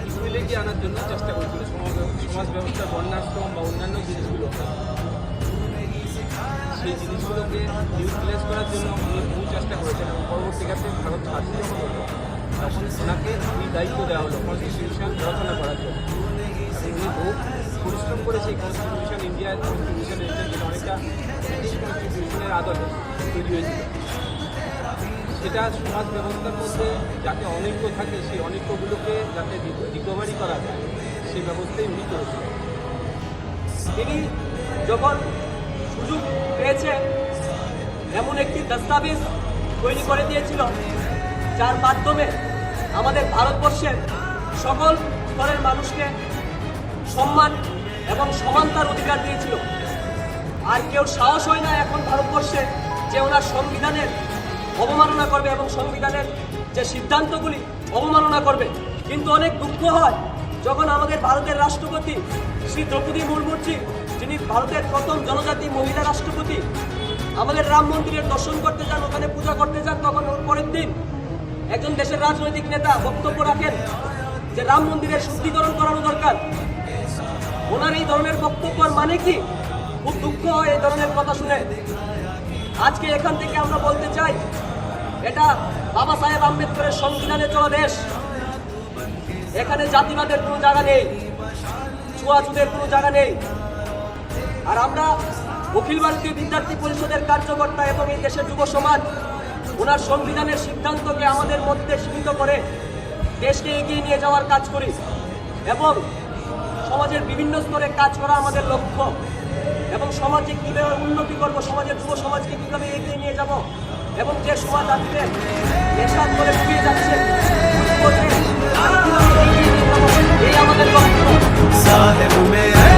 Equality আনার জন্য চেষ্টা করেছিল সমাজ ব্যবস্থার বর্ণাশ্রম বা অন্যান্য জিনিসগুলো। সেই জিনিসগুলোকে ইউটিলাইজ করার জন্য উনি বহু চেষ্টা করেছেন এবং পরবর্তীকালে ভারত স্বাধীন যখন হলো তখন ওনাকে এই দায়িত্ব দেওয়া হলো কনস্টিটিউশন রচনা করার জন্য। এবং উনি বহু পরিশ্রম করেছে এই কনস্টিটিউশন, ইন্ডিয়ার কনস্টিটিউশন এটা যেটা অনেকটা ব্রিটিশ কনস্টিটিউশনের আদলে তৈরি হয়েছিল। সেটা সমাজ ব্যবস্থার মধ্যে যাতে অনৈক্য থাকে সেই অনৈক্যগুলোকে যাতে রিকভারি করা যায় সেই ব্যবস্থাই উনি করেছিলেন। তিনি যখন সুযোগ পেয়েছে এমন একটি দস্তাবেজ তৈরি করে দিয়েছিল যার মাধ্যমে আমাদের ভারতবর্ষের সকল স্তরের মানুষকে সম্মান এবং সমানতার অধিকার দিয়েছিল। আর কেউ সাহস হয় না এখন ভারতবর্ষে যে ওনার সংবিধানের অবমাননা করবে এবং সংবিধানের যে সিদ্ধান্তগুলি অবমাননা করবে। কিন্তু অনেক দুঃখ হয় যখন আমাদের ভারতের রাষ্ট্রপতি শ্রী দ্রৌপদী মুর্মুজি, যিনি ভারতের প্রথম জনজাতি মহিলা রাষ্ট্রপতি, আমাদের রাম মন্দিরের দর্শন করতে যান, ওখানে পূজা করতে যান, তখন পরের দিন একজন দেশের রাজনৈতিক নেতা বক্তব্য রাখেন যে রাম মন্দিরের শুদ্ধিকরণ করানো দরকার। ওনার এই ধরনের বক্তব্যের মানে কি? খুব দুঃখ হয় এই ধরনের কথা শুনে। আজকে এখান থেকে আমরা বলতে চাই, এটা বাবা সাহেব আম্বেদকরের সংবিধানে চলা দেশ। এখানে জাতিবাদের কোনো জায়গা নেই, ছুয়াছুতের কোনো জায়গা নেই। আর আমরা অখিল ভারতীয় বিদ্যার্থী পরিষদের কার্যকর্তা এবং এই দেশের যুব সমাজ ওনার সংবিধানের সিদ্ধান্তকে আমাদের মধ্যে সীমিত করে দেশকে এগিয়ে নিয়ে যাওয়ার কাজ করি এবং সমাজের বিভিন্ন স্তরে কাজ করা আমাদের লক্ষ্য। এবং সমাজে কীভাবে উন্নতি করব, সমাজের যুব সমাজকে কীভাবে এগিয়ে নিয়ে যাব এবং যে সমাজ আজকে নেশার করে ডুবিয়ে যাচ্ছে এই আমাদের লক্ষ্য।